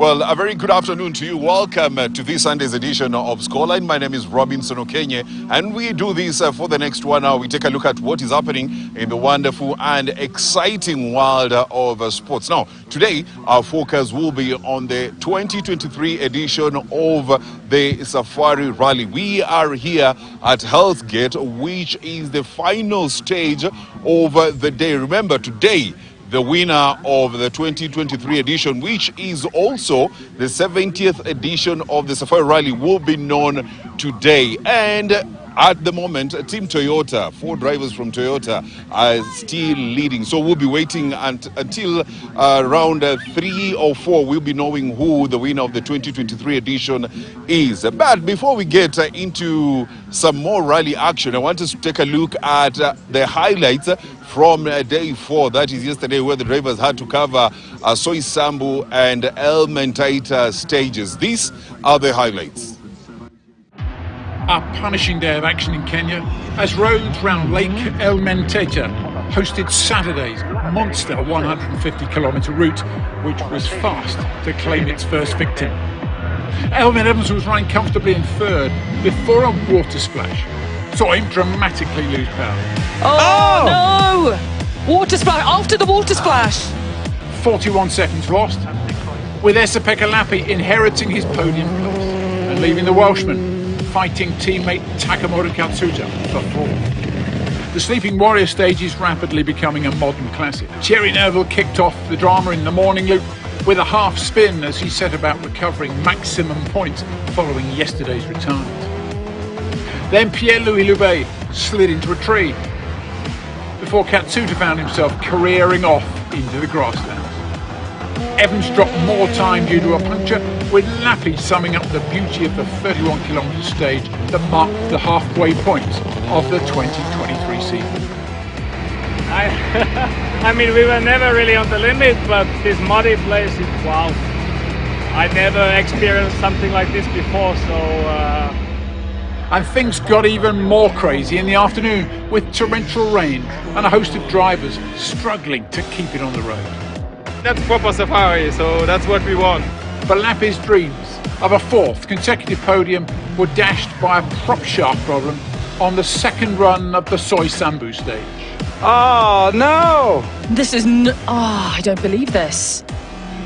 Well, a very good afternoon to you. Welcome to this Sunday's edition of Scoreline. My name is Robinson Okenye, and we do this for the next 1 hour. We take a look at what is happening in the wonderful and exciting world of sports. Now, today, our focus will be on the 2023 edition of the Safari Rally. We are here at Health Gate, which is the final stage of the day. Remember, today, the winner of the 2023 edition, which is also the 70th edition of the Safari Rally, will be known today. And at the moment, Team Toyota, 4 drivers from Toyota are still leading. So we'll be waiting until around 3 or 4. We'll be knowing who the winner of the 2023 edition is. But before we get into some more rally action, I want us to take a look at the highlights from day 4, that is yesterday, where the drivers had to cover Soi Sambu and Elementaita stages. These are the highlights. A punishing day of action in Kenya as roads round Lake Elementaita hosted Saturday's monster 150-kilometre route, which was fast to claim its first victim. Elvin Evans was running comfortably in third before a water splash saw him dramatically lose power. Oh no! Water splash, after the water splash! 41 seconds lost, with Esa-Pekka Lappi inheriting his podium place and leaving the Welshman fighting teammate Takemoto Katsuta for 4th. The Sleeping Warrior stage is rapidly becoming a modern classic. Thierry Neuville kicked off the drama in the morning loop with a half spin as he set about recovering maximum points following yesterday's retirement. Then Pierre-Louis Loubet slid into a tree before Katsuta found himself careering off into the grasslands. Evans dropped more time due to a puncture, with Lappi summing up the beauty of the 31-kilometre stage that marked the halfway point of the 2023 season. I mean, we were never really on the limit, but this muddy place is wow. I never experienced something like this before, so... And things got even more crazy in the afternoon, with torrential rain and a host of drivers struggling to keep it on the road. That's proper safari, so that's what we want. But Lappi's dreams of a 4th consecutive podium were dashed by a prop shaft problem on the second run of the Soi Sambu stage. Oh no! This is I don't believe this.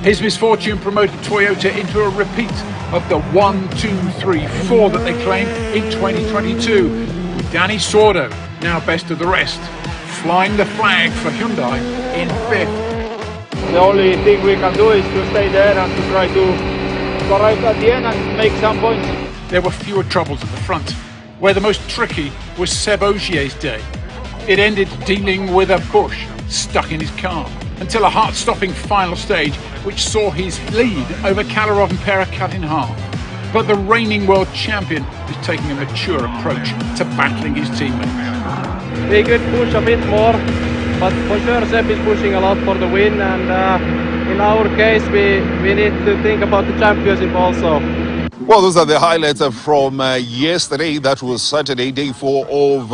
His misfortune promoted Toyota into a repeat of the 1, 2, 3, 4 that they claimed in 2022, with Danny Sordo, now best of the rest, flying the flag for Hyundai in 5th. The only thing we can do is to stay there and to try to arrive at the end and make some points. There were fewer troubles at the front, where the most tricky was Seb Ogier's day. It ended dealing with a bush stuck in his car, until a heart-stopping final stage which saw his lead over Kalarov and Pera cut in half. But the reigning world champion is taking a mature approach to battling his teammates. We could push a bit more, but for sure Seb is pushing a lot for the win, and in our case we need to think about the championship also. Well, those are the highlights from yesterday. That was Saturday, day 4 of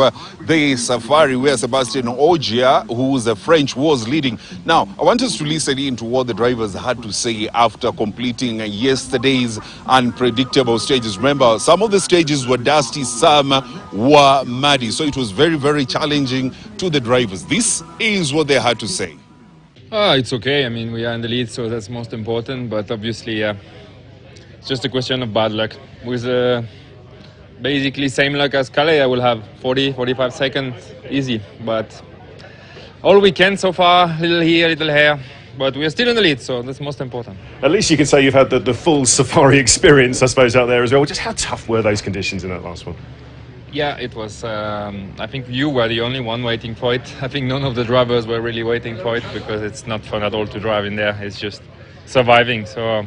the Safari, where Sebastian Ogier, who's a French, was leading. Now, I want us to listen in to what the drivers had to say after completing yesterday's unpredictable stages. Remember, some of the stages were dusty, some were muddy. So it was very, very challenging to the drivers. This is what they had to say. It's okay. I mean, we are in the lead, so that's most important. But obviously, it's just a question of bad luck. With basically same luck as Calais, I will have 40-45 seconds easy. But all weekend so far, little here, little here. But we are still in the lead, so that's most important. At least you can say you've had the full safari experience, I suppose, out there as well. Just how tough were those conditions in that last one? Yeah, it was. I think you were the only one waiting for it. I think none of the drivers were really waiting for it, because it's not fun at all to drive in there. It's just surviving. So,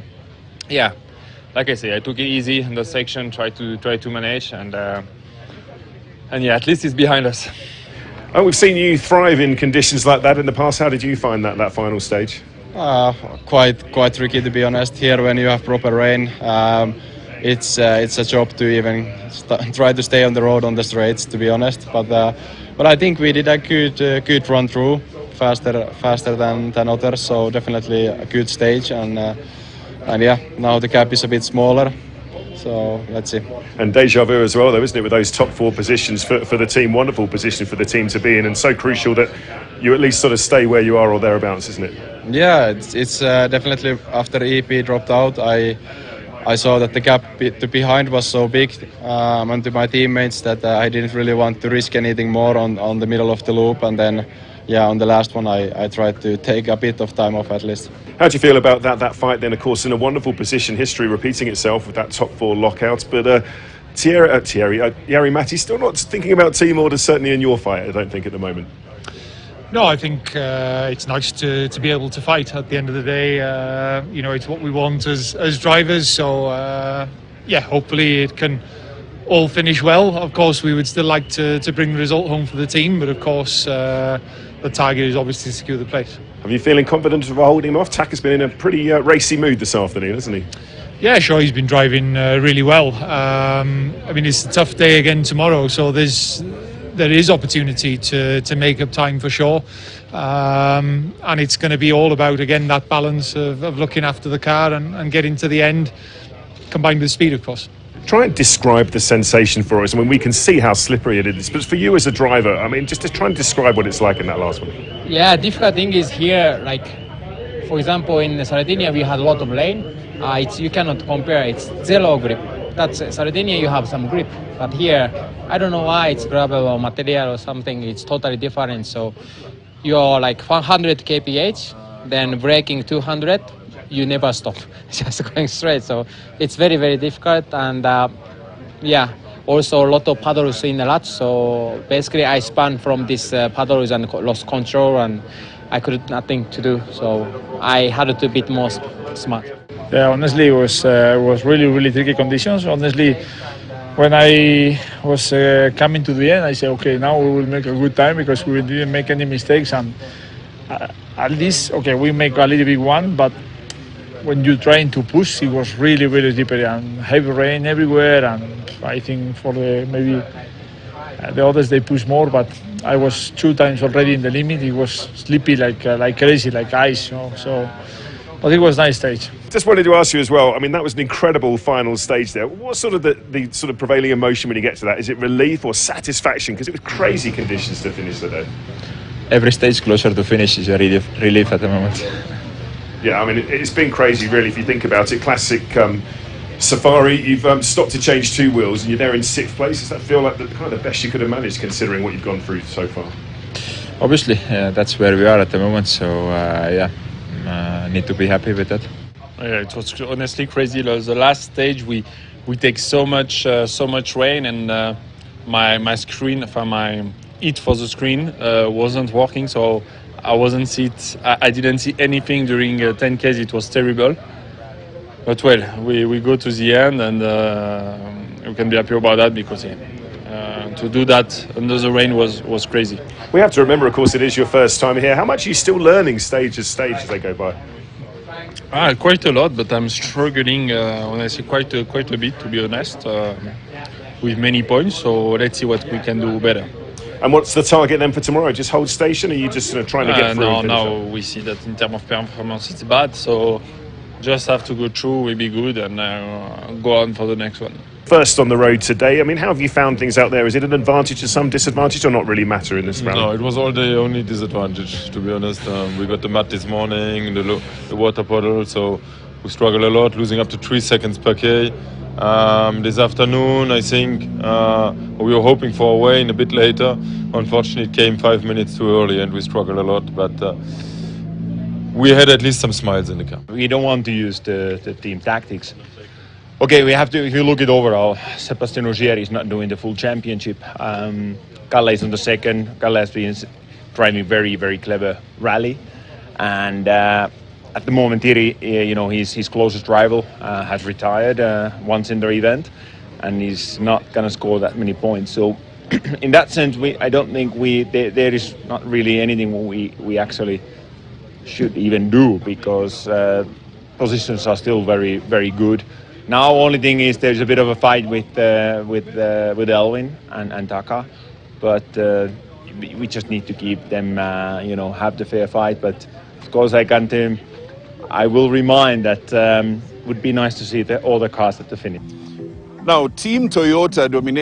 yeah. Like I say, I took it easy in the section, try to manage, and yeah, at least it's behind us. And we've seen you thrive in conditions like that in the past. How did you find that final stage? Quite tricky, to be honest. Here, when you have proper rain, it's a job to even try to stay on the road on the straights, to be honest. But I think we did a good run through, faster than others. So definitely a good stage, and yeah, now the gap is a bit smaller. So let's see. And deja vu as well, though, isn't it, with those top 4 positions for the team? Wonderful position for the team to be in, and so crucial that you at least sort of stay where you are or thereabouts, isn't it? Yeah, it's definitely after EP dropped out, I saw that the gap to behind was so big and to my teammates that I didn't really want to risk anything more on the middle of the loop, and then on the last one I tried to take a bit of time off at least. How do you feel about that fight then? Of course, in a wonderful position, history repeating itself with that top 4 lockout, but Jari-Matti still not thinking about team orders, certainly in your fight, I don't think, at the moment. No, I think it's nice to be able to fight at the end of the day. It's what we want as drivers. So, hopefully it can all finish well. Of course, we would still like to bring the result home for the team. But, of course, the target is obviously to secure the place. Are you feeling confident of holding him off? Taka's been in a pretty racy mood this afternoon, hasn't he? Yeah, sure, he's been driving really well. It's a tough day again tomorrow. So there is opportunity to make up time for sure, and it's going to be all about again that balance of looking after the car and getting to the end, combined with speed, of course. Try and describe the sensation for us. I mean, we can see how slippery it is, but for you as a driver, I mean, just to try and describe what it's like in that last one. Yeah, difficult thing is here, like for example in Sardinia we had a lot of lane. You cannot compare. It's zero grip. That's Sardinia, you have some grip, but here I don't know why it's gravel or material or something. It's totally different. So you're like 100 kph, then braking 200, you never stop, just going straight. So it's very, very difficult, and also a lot of paddles in the latch. So basically I spun from these paddles and lost control, and I could nothing to do. So I had to be a bit more smart. Yeah, honestly, it was really, really tricky conditions. Honestly, when I was coming to the end, I said, okay, now we will make a good time because we didn't make any mistakes. And at least, okay, we make a little bit one, but when you're trying to push, it was really, really slippery and heavy rain everywhere. And I think for the others, they push more, but I was 2 times already in the limit. It was slippy like crazy, like ice. So, but it was a nice stage. Just wanted to ask you as well, I mean, that was an incredible final stage there. What's sort of the sort of prevailing emotion when you get to that? Is it relief or satisfaction? Because it was crazy conditions to finish the day. Every stage closer to finish is a relief at the moment. Yeah, I mean, it's been crazy, really, if you think about it. Classic Safari, you've stopped to change 2 wheels and you're there in 6th place. Does that feel like the kind of the best you could have managed considering what you've gone through so far? Obviously, that's where we are at the moment. So, need to be happy with that. Yeah, it was honestly crazy. The last stage, we take so much rain, and my screen, my it for the screen wasn't working, so I didn't see anything during 10Ks. It was terrible. But well, we go to the end, and we can be happy about that because to do that under the rain was crazy. We have to remember, of course, it is your first time here. How much are you still learning stage as they go by? Quite a lot, but I'm struggling honestly quite a bit, to be honest, with many points. So let's see what we can do better. And what's the target then for tomorrow? Just hold station, or are you just trying to get through? No, we see that in terms of performance it's bad, so just have to go through, we'll be good, and go on for the next one. First on the road today, I mean, how have you found things out there? Is it an advantage or some disadvantage, or not really matter in this round? No, it was all the only disadvantage, to be honest. We got the mud this morning, the water puddle, so we struggle a lot, losing up to 3 seconds per K. This afternoon, I think we were hoping for a win a bit later. Unfortunately, it came 5 minutes too early, and we struggled a lot, but we had at least some smiles in the car. We don't want to use the team tactics. Okay, we have to, if you look at overall, Sebastian Ogier is not doing the full championship. Kalle is on the second. Kalle has been driving very, very clever rally. And at the moment, Thierry, his closest rival has retired once in the event, and he's not going to score that many points. So in that sense, I don't think there is not really anything we actually should even do, because positions are still very, very good. Now, only thing is there's a bit of a fight with Elwin and Taka, but we just need to keep them, have the fair fight. But of course, I I will remind that would be nice to see all the cars at the finish. Now, Team Toyota dominated